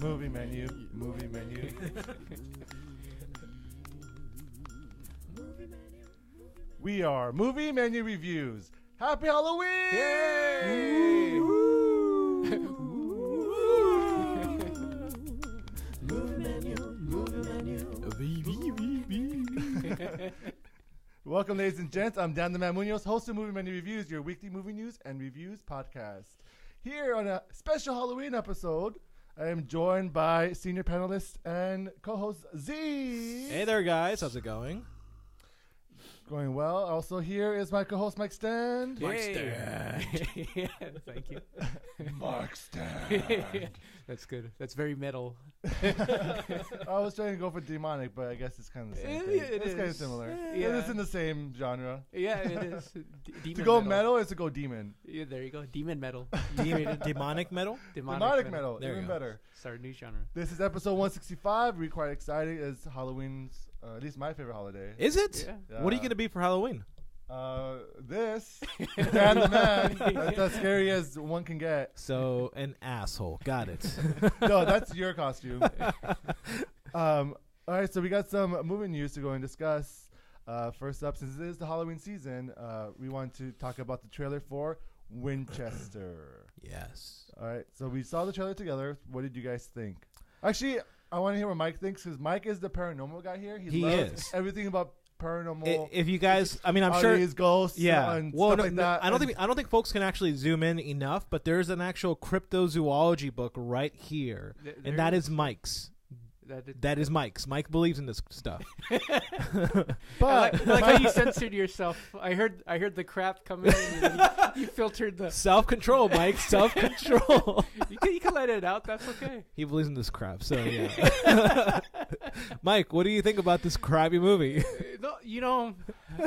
Movie menu. Movie menu. We are Movie Menu Reviews. Happy Halloween! Yay! Movie menu. Welcome, ladies and gents. I'm Dan the Man Muñoz, host of Movie Menu Reviews, your weekly movie news and reviews podcast. Here on a special Halloween episode, I am joined by senior panelist and co-host Z. Hey there, guys. How's it going? Going well. Also here is my co-host Mike Stand. Mike Stand. Yeah, thank you. Mark Stand. That's good. That's very metal. I was trying to go for demonic, but I guess it's kind of the same thing. It's kind of similar. Yeah. It's in the same genre. Yeah, it is. Demon To go metal is to go demon. Yeah, there you go. Demon metal. Demonic metal? Demonic metal. There you Even go. better. Start a new genre. This is episode 165. We're quite excited. It's Halloween's, at least my favorite holiday. Is it? Yeah. What are you going to be for Halloween? This. Dan the Man. That's as scary as one can get. So, an asshole. Got it. No, that's your costume. All right, so we got some movie news to go and discuss. First up, since it is the Halloween season, we want to talk about the trailer for Winchester. Yes. All right, so we saw the trailer together. What did you guys think? Actually, I want to hear what Mike thinks, because Mike is the paranormal guy here. He loves is. everything about paranormal. If you guys, I mean, I'm sure. Oddities, ghosts, Yeah. and Well, stuff no, like no, that. I don't think folks can actually zoom in enough, but there's an actual cryptozoology book right here, and that is Mike's. That is Mike's. Mike believes in this stuff. But like how you censored yourself. I heard the crap coming in and you filtered the. Self-control, Mike. Self-control. You can let it out. That's okay. He believes in this crap, so yeah. Mike, what do you think about this crappy movie? No,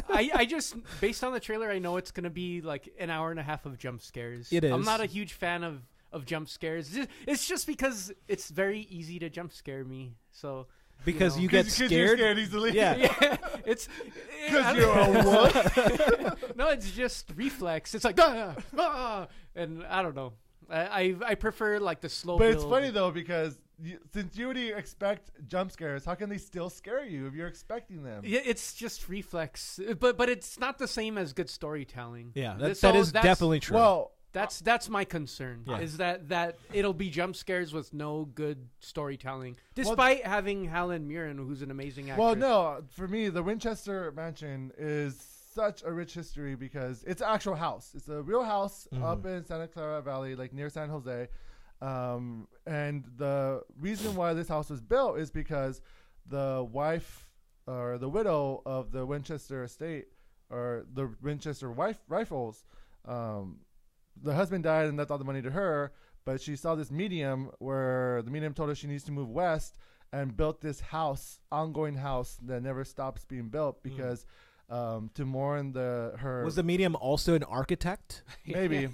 I just, based on the trailer, I know it's going to be like an hour and a half of jump scares. It is. I'm not a huge fan of jump scares. It's just because it's very easy to jump scare me. So Because you get scared. You're scared easily. Yeah. yeah, it's Because you're a wolf. no, it's just reflex. It's like and I don't know. I prefer like the slow. But it's build. funny though, because since you already expect jump scares, how can they still scare you if you're expecting them? Yeah, it's just reflex, but it's not the same as good storytelling. Yeah, That's definitely true. Well, That's my concern. Yeah. Is that it'll be jump scares with no good storytelling, despite having Helen Mirren, who's an amazing actress. well, no. For me, the Winchester Mansion is such a rich history because it's an actual house. It's a real house up in Santa Clara Valley, like near San Jose. And the reason why this house was built is because the wife or the widow of the Winchester estate, or the Winchester rifles, the husband died and left all the money to her, but she saw this medium where the medium told her she needs to move west and built this house, ongoing house that never stops being built because to mourn her. Was the medium also an architect? Maybe.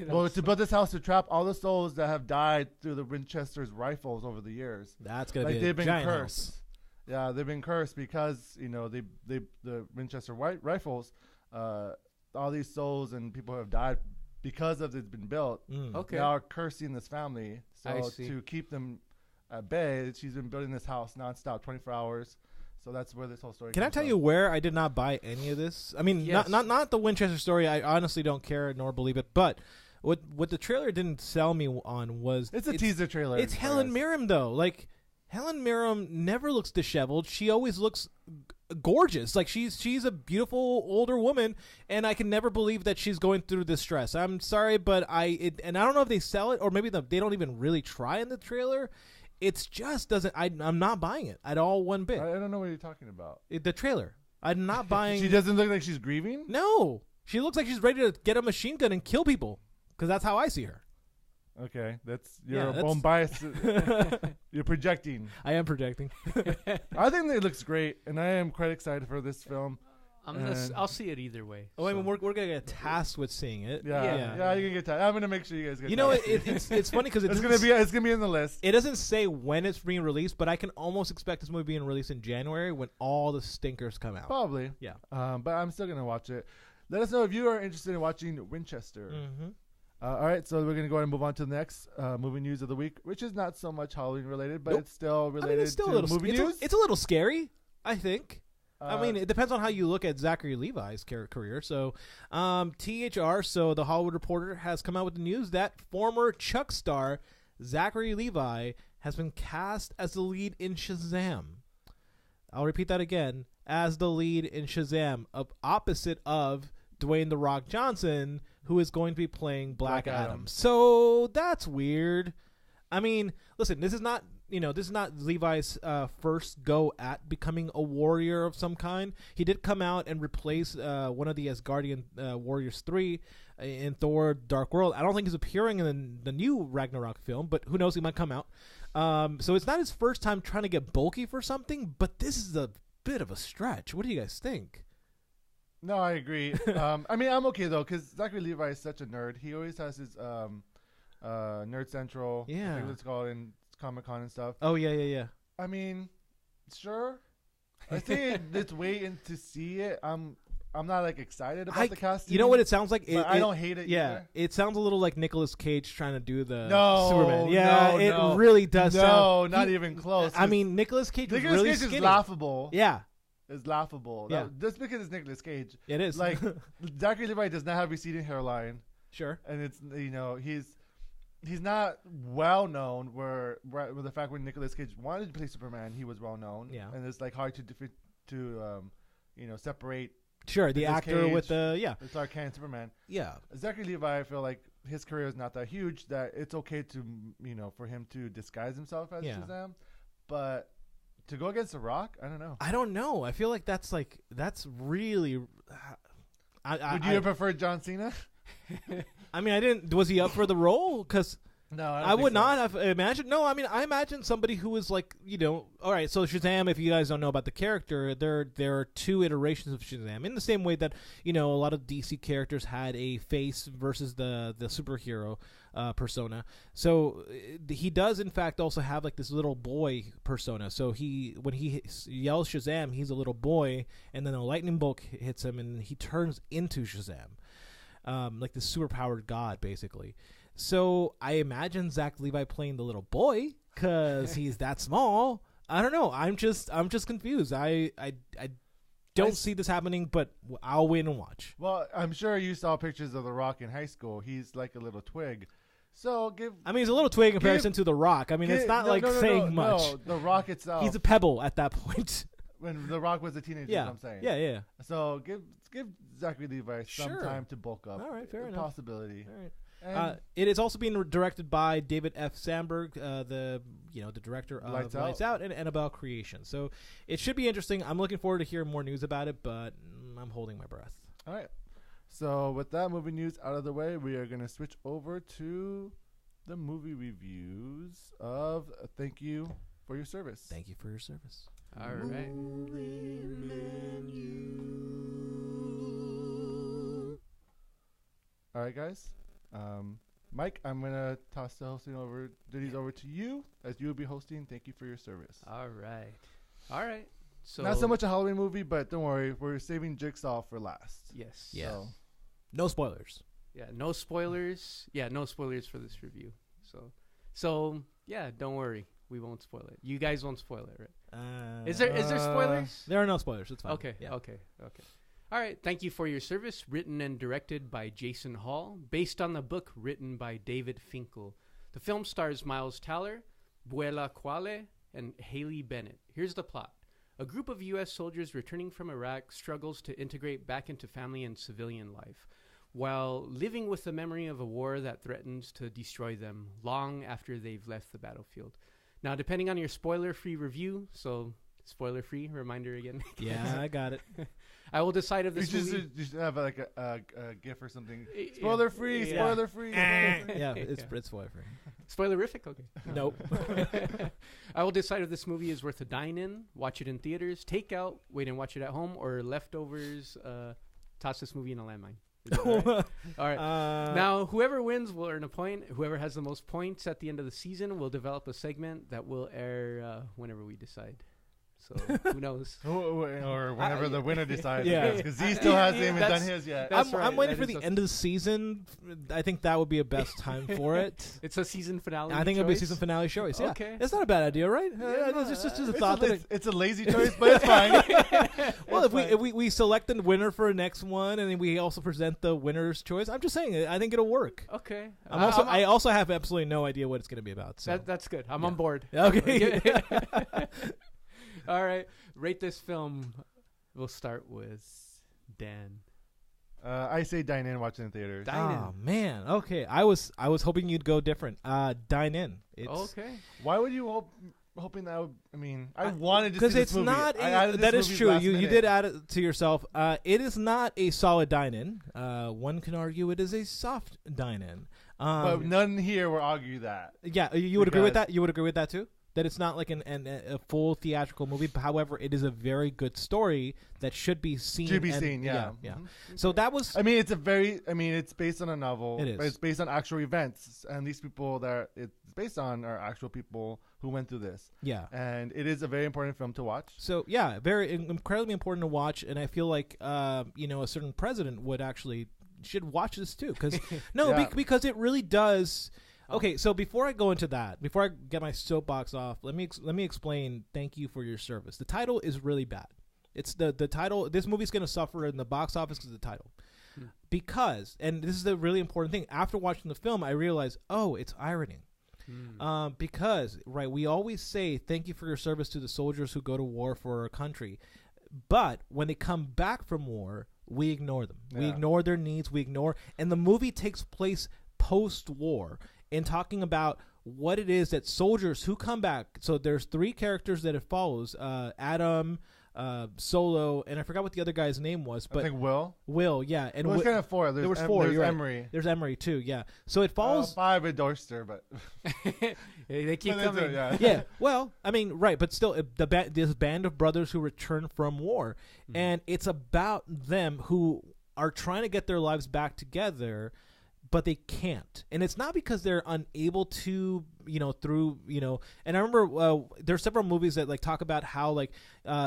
Well, to build this house to trap all the souls that have died through the Winchester's rifles over the years. That's gonna Like be a they've been giant cursed. house. Yeah, they've been cursed because the Winchester rifles, all these souls and people who have died because of it's been built. Okay. Now are cursing this family. I So see. to keep them at bay, she's been building this house nonstop, 24 hours. So that's where this whole story. Can I comes tell from. you where I did not buy any of this? I mean, Yes. not the Winchester story. I honestly don't care nor believe it. But what the trailer didn't sell me on was It's a teaser trailer. It's I Helen guess. Mirren though. Like Helen Mirren never looks disheveled. She always looks gorgeous. Like she's a beautiful older woman, and I can never believe that she's going through this stress. I'm sorry, but and I don't know if they sell it or maybe they don't even really try in the trailer. It's just doesn't. I'm not buying it at all one bit. I don't know what you're talking about. The trailer. I'm not buying. She doesn't look like she's grieving? No, she looks like she's ready to get a machine gun and kill people. Because that's how I see her. Okay, that's Yeah, your that's- own bias. You're projecting. I am projecting. I think it looks great, and I am quite excited for this film. I'll see it either way. Oh, I mean, so. we're gonna get tasked with seeing it. Yeah, you can get that. I'm gonna make sure you guys get. You know, that. it's funny because it's gonna be in the list. It doesn't say when it's being released, but I can almost expect this movie being released in January when all the stinkers come out. Probably. Yeah. But I'm still gonna watch it. Let us know if you are interested in watching Winchester. Mm-hmm. All right, so we're going to go ahead and move on to the next movie news of the week, which is not so much Halloween related, but it's still related to movie news. It's a little scary, I think. I mean, it depends on how you look at Zachary Levi's career. So, THR, so the Hollywood Reporter, has come out with the news that former Chuck star Zachary Levi has been cast as the lead in Shazam. I'll repeat that again. As the lead in Shazam, opposite of Dwayne "The Rock" Johnson, who is going to be playing Black Adam. So that's weird. I mean, listen, this is not Levi's first go at becoming a warrior of some kind. He did come out and replace one of the Asgardian Warriors 3 in Thor: Dark World. I don't think he's appearing in the new Ragnarok film, but who knows? He might come out. So it's not his first time trying to get bulky for something, but this is a bit of a stretch. What do you guys think? No, I agree. I mean, I'm okay though, because Zachary Levi is such a nerd. He always has his Nerd Central. Yeah, I think it's called in Comic-Con and stuff. Oh yeah. I mean, sure. I say let's wait and to see it. I'm not like excited about the casting. You know what it sounds like? I don't hate it. Yeah, either. it sounds a little like Nicolas Cage trying to do the Superman. Yeah, it really does. Not even close. I mean, Nicolas Cage is is laughable. Yeah. Is laughable. Yeah. Just because it's Nicolas Cage. It is. Like, Zachary Levi does not have receding hairline. Sure. And it's, he's not well known where with the fact when Nicolas Cage wanted to play Superman, he was well known. Yeah. And it's like hard to separate. Sure, the actor Cage, with the the Clark Kent Superman. Yeah. Zachary Levi, I feel like his career is not that huge that it's okay to for him to disguise himself as Shazam, but to go against The Rock, I don't know. I don't know. I feel like that's really. Would you have preferred John Cena? I mean, I didn't. Was he up for the role? Because no, I would not have imagined. No, I mean, I imagine somebody who was like, all right. So Shazam, if you guys don't know about the character, there are two iterations of Shazam. In the same way that a lot of DC characters had a face versus the superhero persona. So he does in fact also have like this little boy persona. So when he yells Shazam, he's a little boy, and then a lightning bolt hits him, and he turns into Shazam, like this superpowered god, basically. So I imagine Zach Levi playing the little boy because he's that small. I don't know. I'm just confused. I don't see this happening, but I'll wait and watch. Well, I'm sure you saw pictures of The Rock in high school. He's like a little twig. So he's a little twig in comparison to The Rock. I mean, it's not saying much. No, The Rock itself. He's a pebble at that point. When The Rock was a teenager, yeah. Is what I'm saying. Yeah. So give Zachary Levi some time to bulk up. All right, fair enough. Possibility. All right. It is also being directed by David F. Sandberg, the director of Lights Out and Annabelle Creation. So it should be interesting. I'm looking forward to hearing more news about it, but I'm holding my breath. All right. So with that movie news out of the way, we are going to switch over to the movie reviews of Thank You for Your Service. Thank you for your service. All right. All right, guys. Mike, I'm going to toss the hosting duties over to you, as you will be hosting Thank You for Your Service. All right. So not so much a Halloween movie, but don't worry, we're saving Jigsaw for last. Yes. Yeah. So. No spoilers. Yeah, no spoilers. Yeah, no spoilers for this review. So yeah, don't worry. We won't spoil it. You guys won't spoil it, right? Is there spoilers? There are no spoilers. It's fine. Okay. All right. Thank You for Your Service, written and directed by Jason Hall, based on the book written by David Finkel. The film stars Miles Teller, Buela Quale, and Haley Bennett. Here's the plot. A group of U.S. soldiers returning from Iraq struggles to integrate back into family and civilian life, while living with the memory of a war that threatens to destroy them long after they've left the battlefield. Now, depending on your spoiler-free review, so spoiler-free, reminder again. Yeah, I got it. I will decide if this movie... You should have like a GIF or something. Spoiler-free, yeah. spoiler-free. Yeah, it's spoiler-free. Spoilerific? Okay. Nope. I will decide if this movie is worth a dine-in, watch it in theaters, take out, wait and watch it at home, or leftovers, toss this movie in a landmine. All right. Now, whoever wins will earn a point. Whoever has the most points at the end of the season will develop a segment that will air whenever we decide. So who knows? Or whenever the winner decides. Yeah. Because Z still hasn't even done his yet. That's I'm right. waiting That for is the a- end of the season. I think that would be a best time for it. It's a season finale. I think it'll be a choice? season finale choice. Yeah, Okay. it's not a bad idea, right? It's just a thought. It's a lazy choice, but it's fine. Well, if we select the winner for the next one, and then we also present the winner's choice, I'm just saying, I think it'll work. Okay. I also have absolutely no idea what it's going to be about. So. That's good. I'm Yeah. on board. Okay. All right. Rate this film. We'll start with Dan. I say dine in, watch it in theaters. Dine in. Oh man. Okay. I was hoping you'd go different. Dine in. It's, Okay. Why would you hoping that would, I mean, I wanted to see because this it's movie. not. I added this That is movie true. last You minute. did add it to yourself. It is not a solid dine-in. One can argue it is a soft dine-in. But none here will argue that. Yeah, you would agree with Because- that. You would agree with that too. That it's not like a full theatrical movie. However, it is a very good story that should be seen. Should be seen, yeah. yeah. Mhm. So that was. I mean, it's based on a novel. It is. But it's based on actual events. And these people that it's based on are actual people who went through this. Yeah. And it is a very important film to watch. So yeah, very incredibly important to watch, and I feel like a certain president should watch this too, because Yeah. because it really does. Okay, so before I go into that, before I get my soapbox off, let me explain. Thank you for your service. The title is really bad. It's the title. This movie's going to suffer in the box office because of the title. Because, and this is the really important thing. After watching the film, I realized, it's irony. Because we always say thank you for your service to the soldiers who go to war for our country, but when they come back from war, we ignore them. We Yeah. ignore their needs. And the movie takes place post-war in talking about what it is that soldiers who come back. So there's three characters that it follows: Adam, Solo, and I forgot what the other guy's name was, but I think Will, yeah, and Well, it's kind of four. there was four. There's You're right. Emery. There's Emery too, yeah. So it follows. Five at Dorster, but They keep but that's coming. it, yeah. Yeah, well, I mean, right, but still, this band of brothers who return from war, and it's about them who are trying to get their lives back together, but they can't, and it's not because they're unable to, And I remember there's several movies that talk about how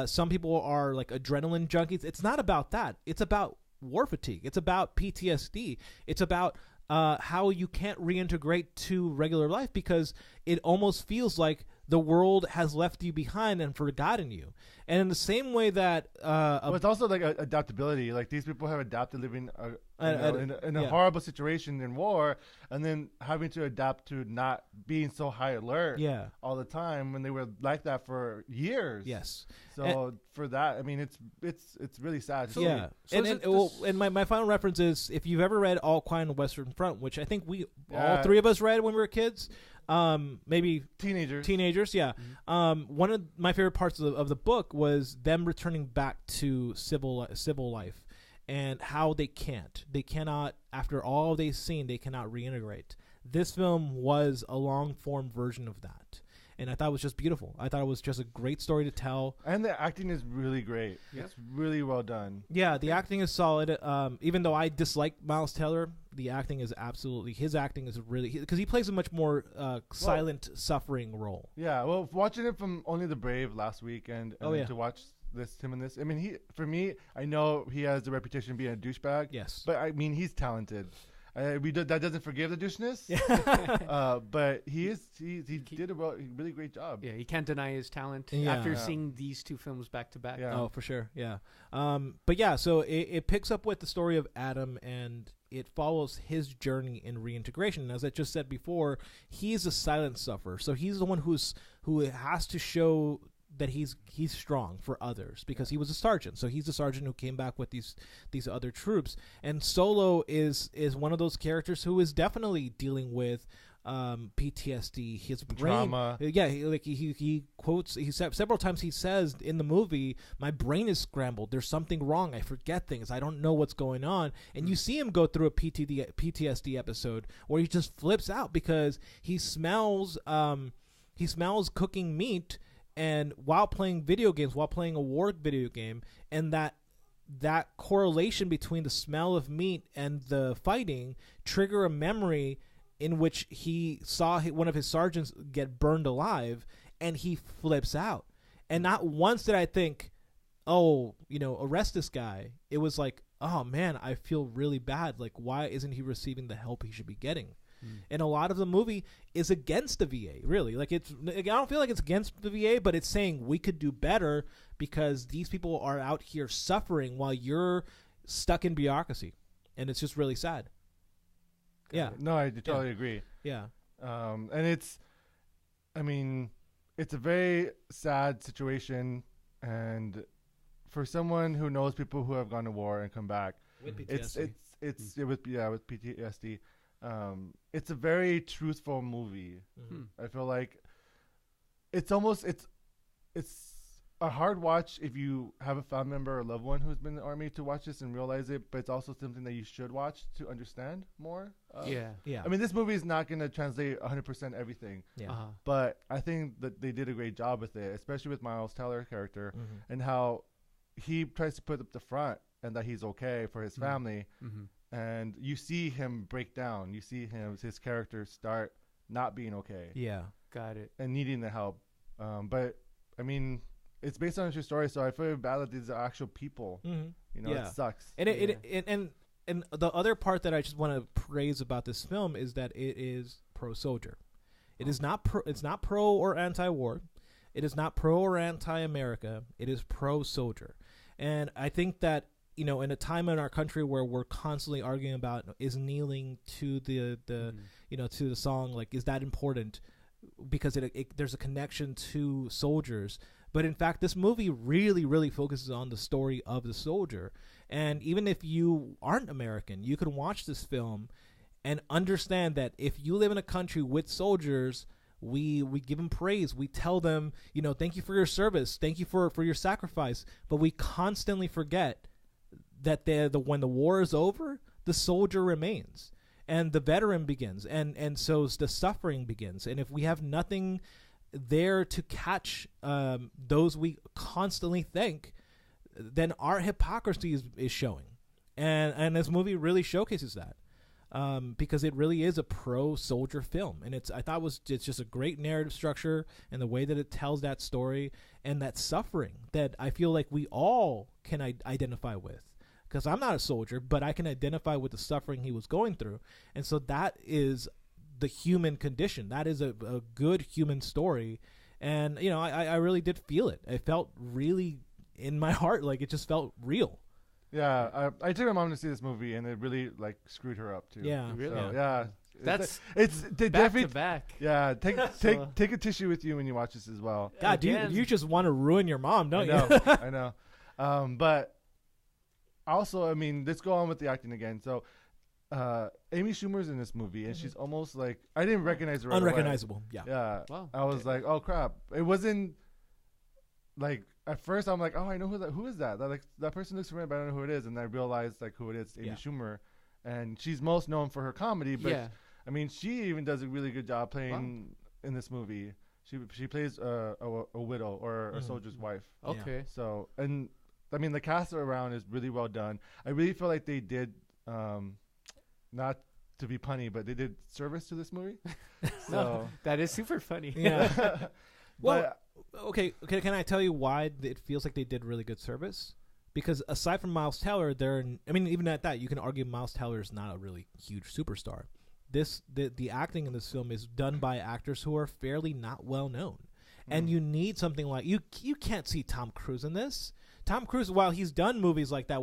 some people are adrenaline junkies. It's not about that. It's about war fatigue. It's about PTSD. It's about how you can't reintegrate to regular life because it almost feels like the world has left you behind and forgotten you. And in the same way that Well, it's also adaptability. These people have adapted living in a horrible situation in war, and then having to adapt to not being so high alert all the time when they were like that for years. Yes. So for that, I mean, it's really sad. So, yeah. And my final reference is if you've ever read All Quiet on the Western Front, which I think all three of us read when we were kids. Maybe teenagers, yeah. One of my favorite parts of the book was them returning back to civil life, and how they cannot, after all they've seen, they cannot reintegrate. This film was a long form version of that, and I thought it was just beautiful. I thought it was just a great story to tell, and the acting is really great. Yeah. It's really well done. Yeah, the acting is solid. Even though I dislike Miles Teller, the acting is his acting is really, because he plays a much more silent, suffering role. Yeah, well, watching it from Only the Brave last weekend, and to watch him in this. I mean, for me, I know he has the reputation of being a douchebag. Yes, but I mean, he's talented. That doesn't forgive the doucheness. But he did a really great job. Yeah, he can't deny his talent Yeah. after seeing these two films back to back. Yeah. Oh, for sure. Yeah. But yeah, so it picks up with the story of Adam, and it follows his journey in reintegration. As I just said before, he's a silent sufferer. So he's the one who has to show that he's strong for others because he was a sergeant. So he's the sergeant who came back with these other troops. And Solo is one of those characters who is definitely dealing with PTSD, his brain, trauma. Yeah, he quotes. He said several times. He says in the movie, "My brain is scrambled. There's something wrong. I forget things. I don't know what's going on." And you see him go through a PTSD episode where he just flips out because he smells cooking meat, and while playing video games, while playing a war video game, and that correlation between the smell of meat and the fighting trigger a memory in which he saw one of his sergeants get burned alive, and he flips out. And not once did I think, oh, arrest this guy. It was like, oh man, I feel really bad. Like, why isn't he receiving the help he should be getting? And a lot of the movie is against the VA, really. Like, I don't feel like it's against the VA, but it's saying we could do better because these people are out here suffering while you're stuck in bureaucracy. And it's just really sad. Yeah. No, I totally agree. Yeah. And it's a very sad situation. And for someone who knows people who have gone to war and come back, with PTSD. with PTSD. It's a very truthful movie. I feel like it's a hard watch if you have a family member or loved one who's been in the army to watch this and realize it, but it's also something that you should watch to understand more. Yeah. I mean, this movie is not going to translate 100% everything, but I think that they did a great job with it, especially with Miles Teller's character and how he tries to put up the front and that he's okay for his family. And you see him break down. You see his character start not being okay. Yeah. Got it. And needing the help. But, I mean, it's based on a true story, so I feel bad that these are actual people. It sucks. And and the other part that I just want to praise about this film is that it is pro-soldier. It is not it's not pro or anti-war. It is not pro or anti-America. It is pro-soldier. And I think that in a time in our country where we're constantly arguing about is kneeling to the to the song, like, is that important? Because there's a connection to soldiers. But in fact, this movie really, really focuses on the story of the soldier. And even if you aren't American, you can watch this film and understand that if you live in a country with soldiers, we give them praise. We tell them, thank you for your service. Thank you for your sacrifice. But we constantly forget that when the war is over, the soldier remains and the veteran begins. And so the suffering begins. And if we have nothing there to catch those we constantly thank, then our hypocrisy is showing. And this movie really showcases that. Because it really is a pro-soldier film, and it's just a great narrative structure and the way that it tells that story and that suffering that I feel like we all can identify with. Because I'm not a soldier, but I can identify with the suffering he was going through, and so that is the human condition. That is a good human story, and I really did feel it. I felt really in my heart, like it just felt real. Yeah, I took my mom to see this movie, and it really screwed her up too. Yeah, really. So, yeah, It's back to back. Yeah, take a tissue with you when you watch this as well. God, you just want to ruin your mom, don't you? I know. But also, I mean, let's go on with the acting again. So, Amy Schumer's in this movie, and she's almost like I didn't recognize her. Right Unrecognizable. Away. Yeah. Yeah. Wow. I was like, oh crap! It wasn't like. At first, I'm like, oh, I know who is that? That person looks familiar, but I don't know who it is. And I realized who it is, Amy Schumer, and she's most known for her comedy. But I mean, she even does a really good job playing in this movie. She plays a widow or a soldier's wife. Okay. Yeah. So, and I mean, the cast around is really well done. I really feel like they did, not to be punny, but they did service to this movie. So that is super funny. Yeah. Well, okay. Can I tell you why it feels like they did really good service? Because aside from Miles Teller, even at that, you can argue Miles Teller is not a really huge superstar. The acting in this film is done by actors who are fairly not well known, and you need something like you can't see Tom Cruise in this. Tom Cruise, while he's done movies like that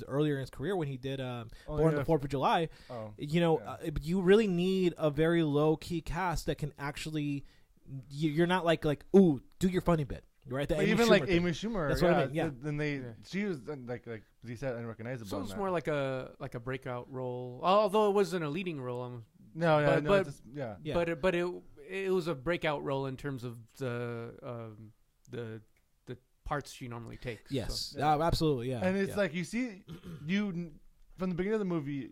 earlier in his career when he did Born on the 4th of July, you really need a very low key cast that can actually. You're not like ooh, do your funny bit, right? But even Amy Schumer, that's what I mean. Yeah, then she was like you said, unrecognizable. So it's more like a breakout role, although it wasn't a leading role. But it was a breakout role in terms of the parts she normally takes. Yes, so. Absolutely, yeah. And it's like you see, from the beginning of the movie,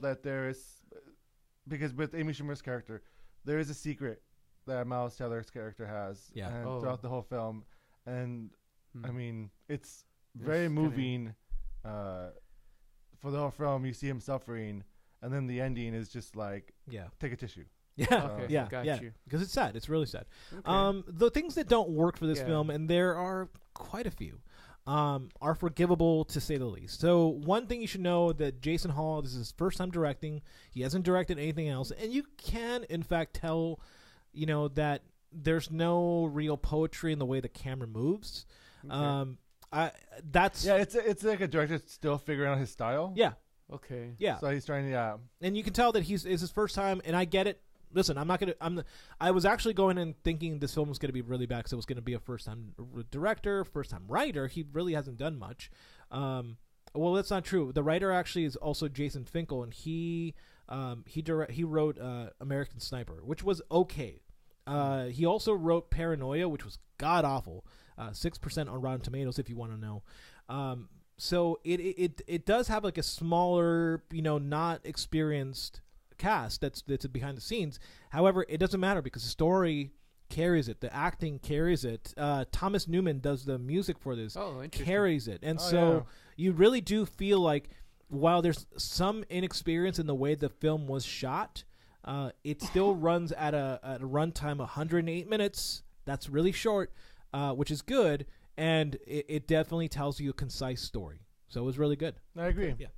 that there is, because with Amy Schumer's character, there is a secret that Miles Teller's character has, and throughout the whole film, and I mean, it's very moving. For the whole film, you see him suffering, and then the ending is just like, take a tissue. Yeah, Okay, yeah, got yeah. you. Because it's sad. It's really sad. Okay. The things that don't work for this Yeah. film, and there are quite a few, are forgivable to say the least. So one thing you should know that Jason Hall, this is his first time directing. He hasn't directed anything else, and you can, in fact, tell, that there's no real poetry in the way the camera moves. Okay. It's like a director still figuring out his style. Yeah. Okay. Yeah. So he's trying to, And you can tell that it's his first time, and I get it. Listen, I was actually going and thinking this film was going to be really bad because it was going to be a first-time director, first-time writer. He really hasn't done much. Well, that's not true. The writer actually is also Jason Finkel, and he wrote American Sniper, which was okay. He also wrote Paranoia, which was god-awful. 6% on Rotten Tomatoes, if you want to know. So it does have like a smaller, not experienced cast that's behind the scenes. However, it doesn't matter because the story carries it, the acting carries it. Thomas Newman does the music for this, carries it, and you really do feel like while there's some inexperience in the way the film was shot, it still runs at a runtime of 108 minutes. That's really short, which is good. And it definitely tells you a concise story. So it was really good. I agree. Yeah.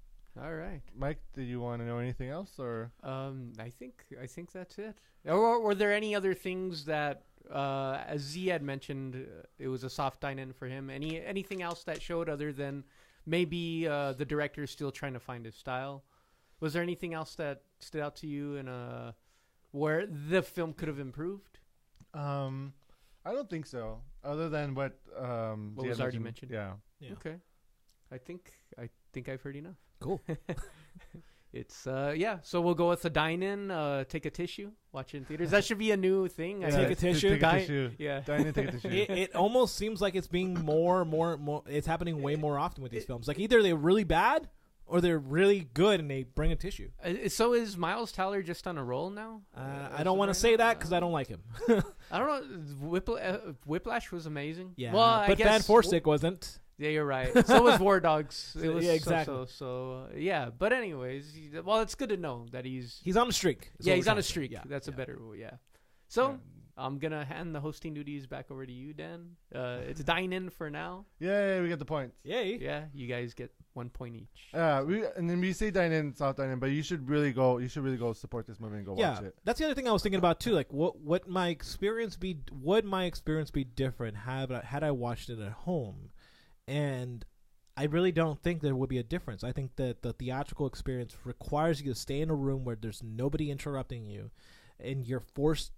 All right. Mike, do you want to know anything else, or? I think that's it. Or were there any other things that, as Z had mentioned, it was a soft dine-in for him? Anything else that showed other than maybe the director is still trying to find his style? Was there anything else that stood out to you in where the film could have improved? I don't think so. Other than what was already mentioned. Yeah. Okay. I think I've heard enough. Cool. It's So we'll go with the dine-in. Take a tissue. Watch it in theaters. That should be a new thing. Take a tissue. Take a tissue. Yeah. Dine in, take a tissue. It almost seems like it's being more. It's happening way more often with these films. Like either they're really bad or they're really good and they bring a tissue. So is Miles Teller just on a roll now? I don't want to say that because I don't like him. I don't know. Whiplash was amazing. Yeah, well, but Van Forstic wasn't. Yeah, you're right. So was War Dogs. It was yeah, exactly. So yeah. But anyways, well, it's good to know that he's on a streak. Yeah, he's on a streak. Yeah, That's a better. Yeah. So I'm gonna hand the hosting duties back over to you, Dan. It's dine in for now. Yay, we get the points. Yay. Yeah, you guys get 1 point each. And then we say dine in, soft dine in, but you should really go support this movie and go watch it. That's the other thing I was thinking about too. Like, what my experience be? Would my experience be different had I watched it at home? And I really don't think there would be a difference. I think that the theatrical experience requires you to stay in a room where there's nobody interrupting you, and you're forced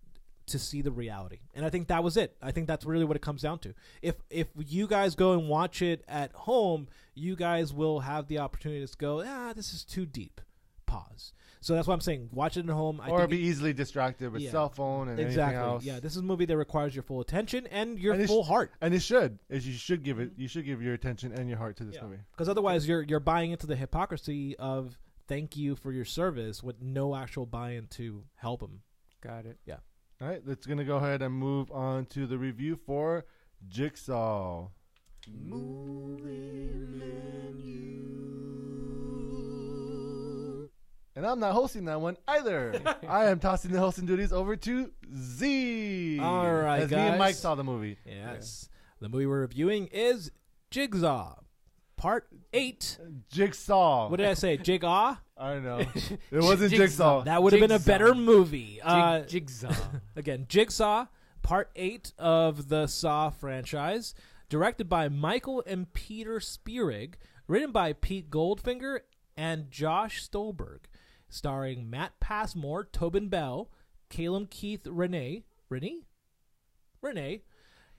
to see the reality. And I think that was it. I think that's really what it comes down to. If you guys go and watch it at home, you guys will have the opportunity to go, this is too deep. Pause. So that's what I'm saying. Watch it at home. Or be easily distracted with cell phone and anything else. Yeah, this is a movie that requires your full attention and your full heart. And it should. You should give it. You should give your attention and your heart to this movie. Because otherwise, you're buying into the hypocrisy of thank you for your service with no actual buy-in to help them. Got it. Yeah. All right, let's gonna go ahead and move on to the review for Jigsaw. Movie menu. And I'm not hosting that one either. I am tossing the hosting duties over to Z. All right, as guys. me and Mike saw the movie. Yes. The movie we're reviewing is Jigsaw, Part 8. Jigsaw. What did I say? Jig-aw? I don't know. It wasn't Jigsaw. That would have been a better movie. Jigsaw. Again, Jigsaw, Part 8 of the Saw franchise, directed by Michael and Peter Spierig, written by Pete Goldfinger and Josh Stolberg, starring Matt Passmore, Tobin Bell, Caleb Keith Renee,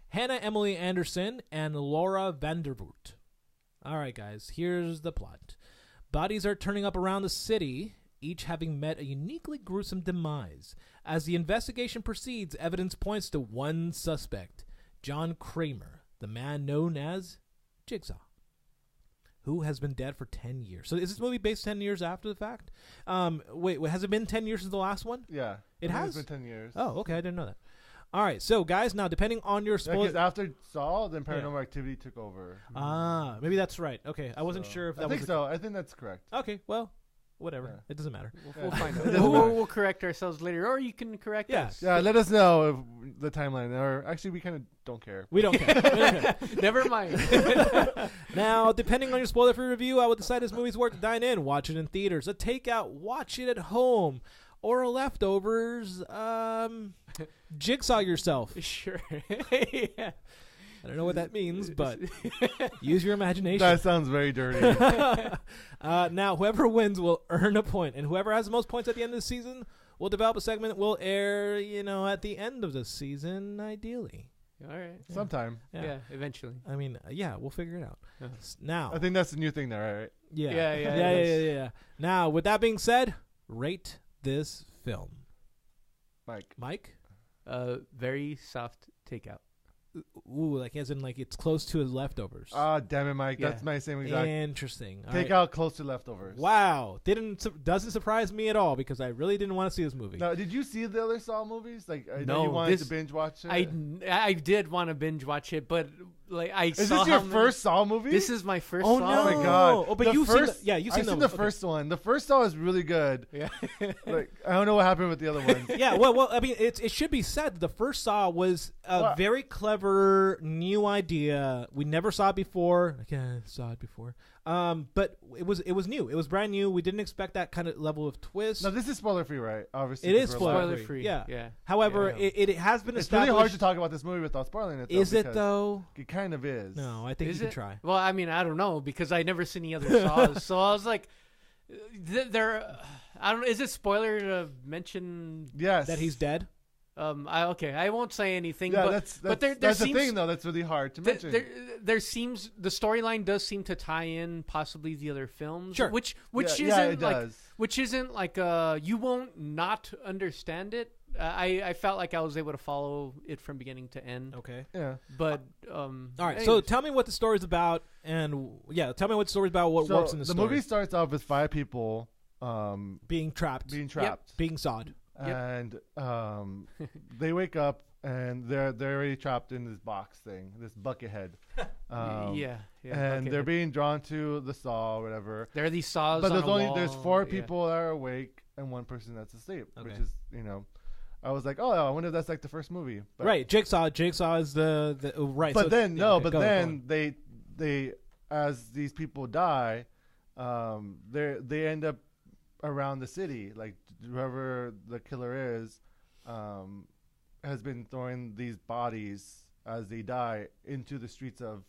Hannah Emily Anderson, and Laura Vandervoort. All right, guys, here's the plot. Bodies are turning up around the city, each having met a uniquely gruesome demise. As the investigation proceeds, evidence points to one suspect, John Kramer, the man known as Jigsaw, who has been dead for 10 years. So is this movie based 10 years after the fact? Wait, has it been 10 years since the last one? Yeah. It has? It's been 10 years. Oh, okay, I didn't know that. All right, so guys, now depending on your because after Saw, then Paranormal Activity took over. Maybe that's right. Okay, I wasn't sure if that was... I think so. I think that's correct. Okay, well, whatever. Yeah. It doesn't matter. We'll find out. It doesn't We'll correct ourselves later, or you can correct Yeah. us. Yeah, let us know if the timeline. Or actually, we kind of don't care. We don't care. We don't care. Never mind. Now, depending on your spoiler-free review, I will decide this movie's worth to dine in, watch it in theaters, a takeout, watch it at home, or a leftovers. Jigsaw yourself. Sure. Yeah. I don't know what that means, but use your imagination. That sounds very dirty. Now, whoever wins will earn a point, and whoever has the most points at the end of the season will develop a segment that will air, at the end of the season, ideally. All right. Sometime. Yeah, eventually. I mean, we'll figure it out. Now, I think that's the new thing there, right? yeah. Now, with that being said, rate this film. Mike? Very soft takeout. Ooh, like as in like it's close to leftovers. Ah, damn it, Mike. Yeah. That's my same exact. Interesting. All Take right. out close to leftovers. Wow, doesn't surprise me at all because I really didn't want to see this movie. Now, did you see the other Saw movies? Like, I know No, you wanted this- to binge watch it. I did want to binge watch it, but like Is this your first Saw movie? This is my first. Oh, Saw. no. Oh my god! Oh, but The you've first, seen you've seen I've them. seen the Okay. first one. The first Saw is really good. Yeah. Like, I don't know what happened with the other ones. Yeah, well, I mean, it should be said the first Saw was a Well- very clever new idea. We never saw it before. I saw it before. But it was new. It was brand new. We didn't expect that kind of level of twist. Now, this is spoiler free, right? Obviously, It is 'cause we're live. spoiler Spoiler free. Yeah. Yeah. However, Yeah. it has been It's established. really hard to talk about this movie without spoiling it. Though, Is it because though? It kind of is. No, I think Is you can it? try. Well, I mean, I don't know because I never seen any other Saws, so I was like, there. I don't. Is it spoiler to mention? Yes. That he's dead. I won't say anything. Yeah, but that's but there that's the seems, thing though. That's really hard to mention. there seems the storyline does seem to tie in possibly the other films. Sure. Which yeah, isn't it like does. which isn't like you won't not understand it. I felt like I was able to follow it from beginning to end. Okay. Yeah. But All right. So anyways. tell me what the story's about, and tell me what the story's about. What So works in the story? movie starts off with 5 people being trapped, being trapped, being sawed. and they wake up and they're already trapped in this box thing, this bucket head. yeah. And okay. they're being drawn to the saw or whatever. There are these saws. But on there's a only wall. there's 4 Yeah. people that are awake and 1 person that's asleep, which Okay. is I was like, oh, I wonder if that's like the first movie. But, Right. Jigsaw is the right. But so, then yeah, okay, but go then they as these people die, they end up around the city. Like whoever the killer is, has been throwing these bodies as they die into the streets of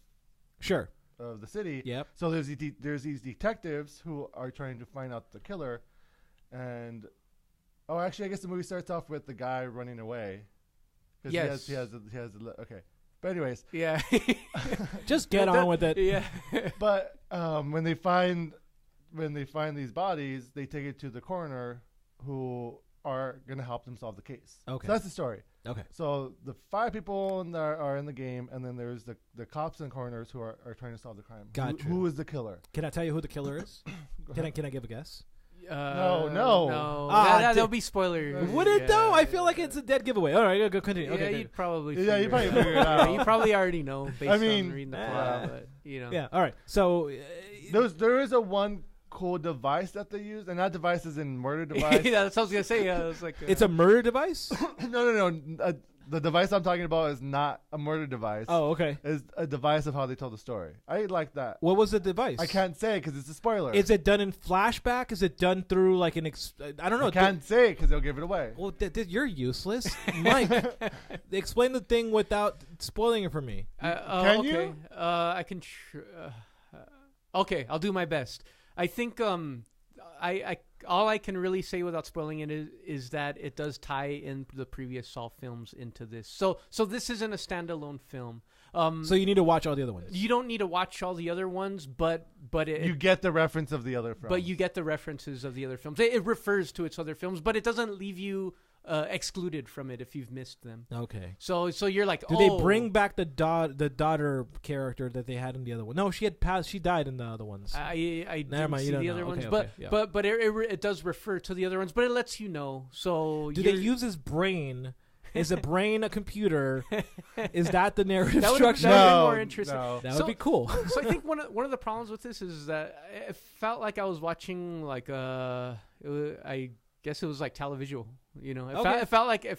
sure. the city. Yep. So there's these detectives who are trying to find out the killer, and actually, I guess the movie starts off with the guy running away. 'Cause Yes. he has okay. But anyways, Yeah. Just get on with it. Yeah. but when they find these bodies, they take it to the coroner, who are gonna help them solve the case. Okay. So that's the story. Okay. So the 5 people are in the game, and then there's the cops and coroners who are trying to solve the crime. Gotcha. Who is the killer? Can I tell you who the killer is? Can I give a guess? No. No. That'll be spoiler. Would it though? I feel like it's a dead giveaway. All right, go continue. Yeah, Okay. you'd probably. Yeah, you figure probably figure it out. You probably already know based I mean, on reading the plot, but Yeah. All right. So. There is a one cool device that they use, and that device is in murder device. yeah, that's what I was gonna say. Yeah, it's like It's a murder device. No. The device I'm talking about is not a murder device. Oh, okay. It's a device of how they tell the story. I like that. What was the device? I can't say because it's a spoiler. Is it done in flashback? Is it done through like an? I don't know. I can't say because they'll give it away. Well, you're useless, Mike. Explain the thing without spoiling it for me. Can okay. you? I can. Okay, I'll do my best. I think I all I can really say without spoiling it is that it does tie in the previous Saw films into this. So this isn't a standalone film. So you need to watch all the other ones. You don't need to watch all the other ones, but You get the reference of the other films. but you get the references of the other films. It refers to its other films, but it doesn't leave you excluded from it if you've missed them. Okay. So you're like, Do they bring back the daughter character that they had in the other one? No, she had passed. She died in the other ones. I Never didn't mind, you see don't the know. other ones, Okay, okay, but it does refer to the other ones, but it lets you know. So Do they use his brain Is a brain a computer? Is that the narrative That would structure? be No, more interesting. no. That would be cool. So I think one of the problems with this is that it felt like I was watching like I guess it was like televisual. You know, it felt like a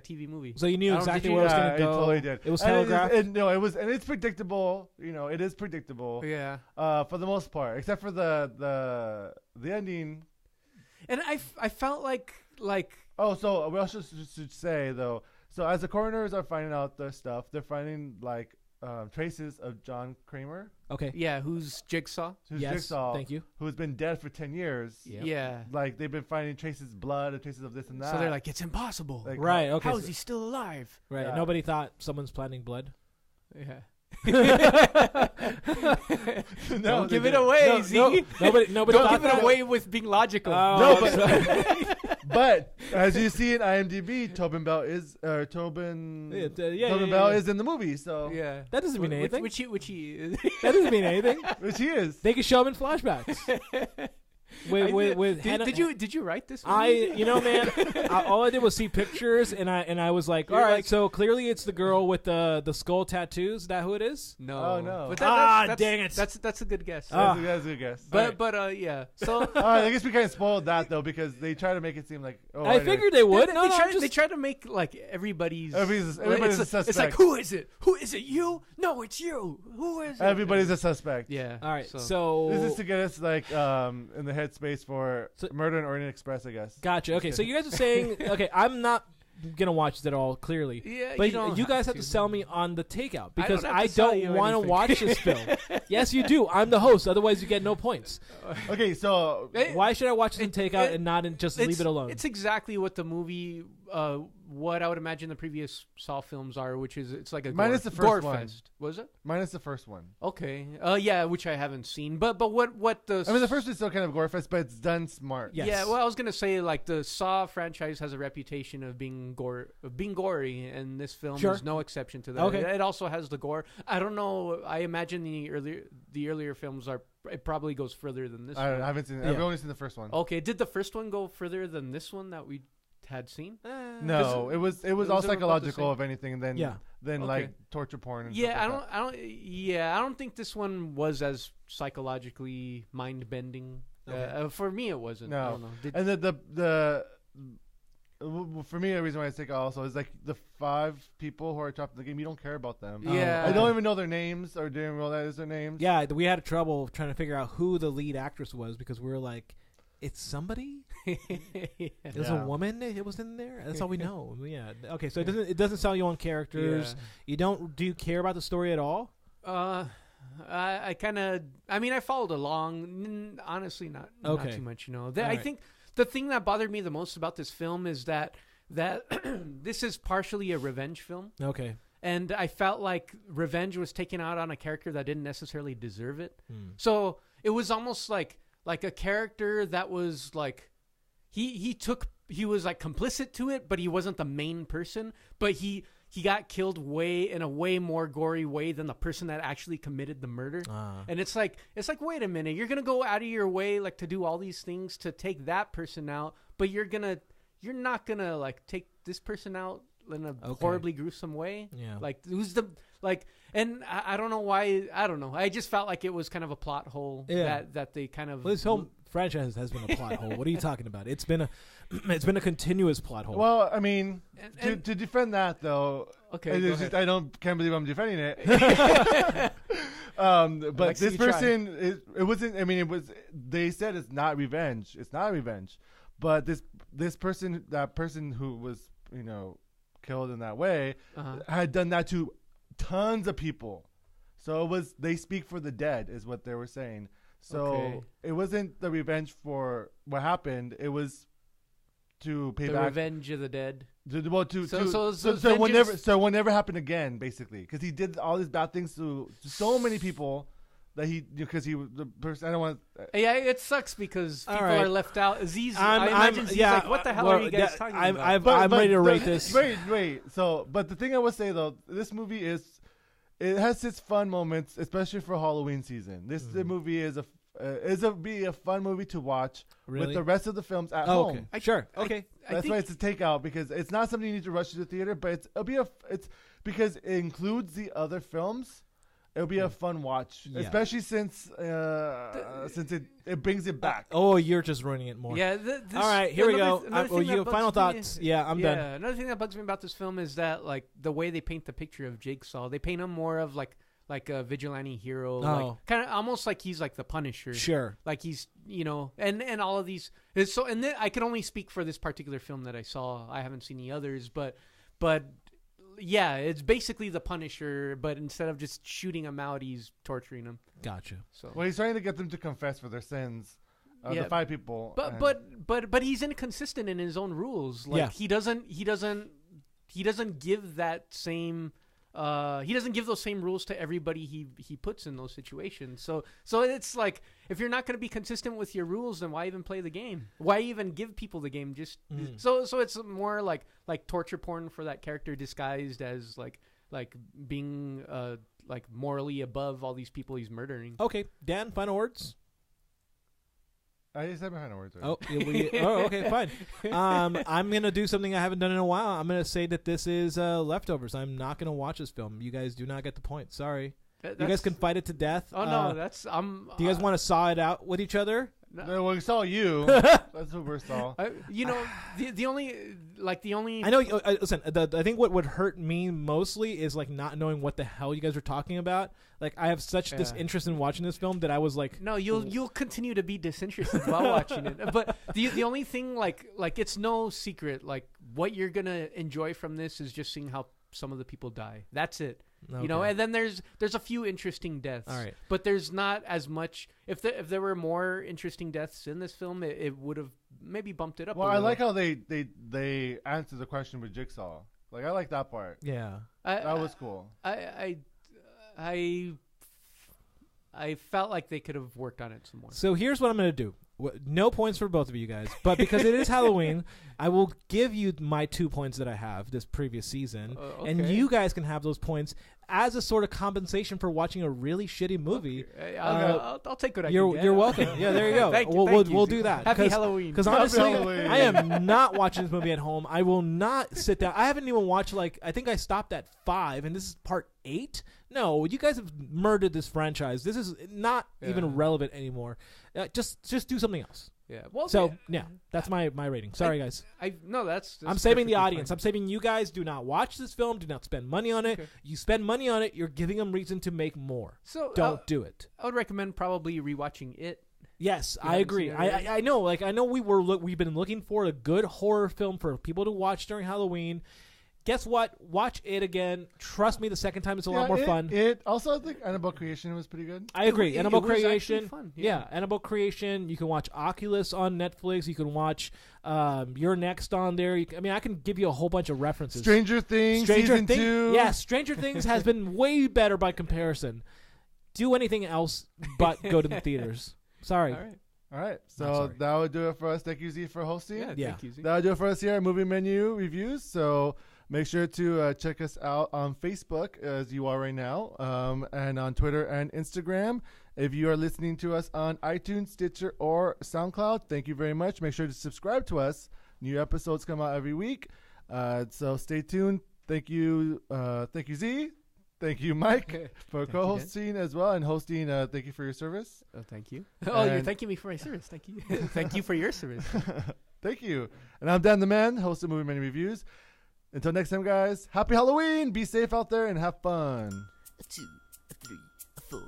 TV movie. So you knew I don't- exactly did you- where it was going Yeah, to go. it totally did. It was And telegraphed. it was, and it's predictable. You know, it is predictable. Yeah, For the most part, except for the ending. and I felt like Oh, so we also should say though. So as the coroners are finding out the stuff, they're finding like traces of John Kramer, Okay. yeah, who's Jigsaw? who's Yes. Jigsaw, Thank you. who's been dead for 10 years. Yep. Yeah. Like they've been finding traces of blood and traces of this and that. So they're like, it's impossible. Like, Right. Okay. How so- is he still alive? right. Yeah. Nobody thought someone's planting blood. Yeah. No, Don't they give it didn't. away, Z. Nobody Don't thought give that. it away with being logical. Oh, No, sorry. But as you see in IMDb, Tobin Bell is Tobin Bell is in the movie, so Yeah. That doesn't mean anything. Which he That doesn't mean anything. which he is. They can show him in flashbacks. with Did you write this movie? you know, man, all I did was see pictures, and I was like, all You're right, like- so clearly it's the girl with the skull tattoos. Is that who it is? No. Oh, no. But Ah, dang it. That's a good guess. Ah. That's a good guess. But yeah. So I guess we kind of spoiled that though because they try to make it seem like I figured they would. they, No, no, they try to make like everybody's Everybody's it's, a it's like, suspect. who is it? Who is it? You? No, it's you. Who is it? Everybody's a suspect. Yeah. All right, so This is to get us like in the headspace for Murder in Orient Express, I guess. gotcha. Okay, so you guys are saying, okay, I'm not gonna watch this at all, clearly. Yeah, But you don't you guys have to. to sell me on the takeout because have I to sell don't you want to anything. watch this film. Yes, you do. I'm the host. Otherwise, you get no points. Okay, so Why should I watch this in takeout and not just leave it alone? It's exactly what the movie, what I would imagine the previous Saw films are, which is it's like a Minus gore, the first gore one. fest. Was it? minus the first one. Okay. Yeah, which I haven't seen. But what the I mean, the first is still kind of gore fest, but it's done smart. Yes. Yeah, well, I was gonna say like the Saw franchise has a reputation of being gory, and this film Sure. is no exception to that. Okay. It also has the gore. I don't know. I imagine the earlier films it probably goes further than this. I one. haven't seen. Yeah. I've only seen the first one. Okay, did the first one go further than this one that we had seen? No, it was all about the psychological, same. if anything, than Yeah. than Okay. like torture porn. And Yeah, stuff like I don't think this one was as psychologically mind bending. Okay. For me, it wasn't. No. I don't know. that. And the for me, the reason why I take it also is like the 5 people who are trapped in the game. You don't care about them. Yeah. I don't even know their names or didn't realize their names. Yeah, we had trouble trying to figure out who the lead actress was because we were like, it's somebody. There's a Yeah. woman. It was in there. That's all we know. Yeah. Okay, so it doesn't sell you on characters. You don't. Do you care about the story at all? I kind of. I mean, I followed along. Honestly, not Okay. too much. You know, All I right. think the thing that bothered me the most about this film is that this is partially a revenge film, Okay. and I felt like revenge was taken out on a character that didn't necessarily deserve it. Hmm. So it was almost like a character that was like he was like complicit to it, but he wasn't the main person. But he got killed in a way more gory way than the person that actually committed the murder. And it's like wait a minute, you're gonna go out of your way like to do all these things to take that person out, but you're not gonna like take this person out in a horribly gruesome way. Yeah. Like who's the like. And I don't know why. I don't know. I just felt like it was kind of a plot hole that they kind of. Well, this whole franchise has been a plot hole. What are you talking about? It's been a continuous plot hole. Well, I mean, And- to defend that though, Okay, it's go just, ahead. can't believe I'm defending it. But like to see this you try. person, it wasn't. I mean, it was. They said it's not revenge. It's not revenge. But this person, that person who was killed in that way, had done that to tons of people. So it was. They speak for the dead, is what they were saying. So it wasn't the revenge for what happened. It was to pay the back. Revenge of the Dead. So So it will vengeance- never happen again, basically, because he did all these bad things to so many people that because he was the person. I don't want. Yeah, it sucks because All people right. are left out. Z's, I'm- I imagine Z's yeah, like, what the hell well, are you guys yeah, talking I'm- about? I'm ready to rate this. Wait. So, but the thing I would say though, this movie it has its fun moments, especially for Halloween season. The movie is be a fun movie to watch Really? with the rest of the films at Oh, home. okay. Sure. Okay. That's why it's a takeout, because it's not something you need to rush to the theater, but it's because it includes the other films. It'll be a fun watch, especially since it brings it back. Oh, you're just ruining it more. Yeah. All right, here we go. You Final thoughts. Yeah, I'm done. Another thing that bugs me about this film is that like the way they paint the picture of Jigsaw, they paint him more of like a vigilante hero, like kind of almost like he's like the Punisher. Sure. Like he's, and all of these. So, and I can only speak for this particular film that I saw. I haven't seen the others, but yeah, it's basically the Punisher, but instead of just shooting him out, he's torturing him. Gotcha. So, well, he's trying to get them to confess for their sins. The 5 people. But he's inconsistent in his own rules. Like he doesn't give that same. He doesn't give those same rules to everybody he puts in those situations. So it's like, if you're not going to be consistent with your rules, then why even play the game? Why even give people the game? Just so it's more like torture porn for that character disguised as like being like morally above all these people he's murdering. Okay, Dan, final words. I just said my final words. Oh, okay, fine. I'm going to do something I haven't done in a while. I'm going to say that this is Leftovers. I'm not going to watch this film. You guys do not get the point. Sorry. You guys can fight it to death. Oh, no, do you guys want to saw it out with each other? No, we saw you. That's what we saw. The only. I know. Listen, I think what would hurt me mostly is like not knowing what the hell you guys are talking about. Like, I have such this interest in watching this film that I was like, no, you'll continue to be disinterested while watching it. But the only thing like it's no secret. Like, what you're gonna enjoy from this is just seeing how some of the people die. That's it. Okay. And then there's a few interesting deaths. All right. But there's not as much. If there were more interesting deaths in this film, it would have maybe bumped it up. Well, I like how they answered the question with Jigsaw. Like, I like that part. Yeah, that was cool. I felt like they could have worked on it some more. So here's what I'm going to do. No points for both of you guys, but because it is Halloween, I will give you my 2 points that I have this previous season, okay. and you guys can have those points as a sort of compensation for watching a really shitty movie. Okay. I'll take what I can get. You're welcome. Yeah, there you go. We'll do that. Happy Halloween. Because honestly, Halloween. I am not watching this movie at home. I will not sit down. I haven't even watched, I think I stopped at 5, and this is part 8. No, you guys have murdered this franchise. This is not even relevant anymore. Just do something else. Yeah. Well. So that's my rating. Sorry, guys. That's I'm saving the perfectly audience. fine. I'm saving you guys. Do not watch this film. Do not spend money on it. Okay. You spend money on it, you're giving them reason to make more. So don't do it. I would recommend probably rewatching it. Yes, I agree. I know. I know we've been looking for a good horror film for people to watch during Halloween. Guess what? Watch it again. Trust me, the second time it's a lot more fun. Also, I think Annabelle Creation was pretty good. I agree. Annabelle Creation. Fun. Yeah, Annabelle Creation. You can watch Oculus on Netflix. You can watch You're Next on there. I can give you a whole bunch of references. Stranger Things, season 2. Yeah, Stranger Things has been way better by comparison. Do anything else but go to the theaters. Sorry. All right. So that would do it for us. Thank you, Z, for hosting. Yeah. Thank you, Z. That would do it for us here at Movie Menu Reviews. So make sure to check us out on Facebook, as you are right now, and on Twitter and Instagram. If you are listening to us on iTunes, Stitcher, or SoundCloud, thank you very much. Make sure to subscribe to us. New episodes come out every week. So stay tuned. Thank you, Z. Thank you, Mike, for co-hosting as well and hosting. Thank you for your service. Oh, thank you. You're thanking me for my service. Thank you. Thank you for your service. Thank you. And I'm Dan the Man, host of Movie Many Reviews. Until next time, guys, happy Halloween. Be safe out there and have fun. 2, 3, 4.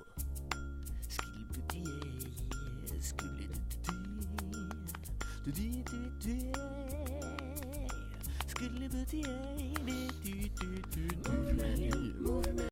Movie menu.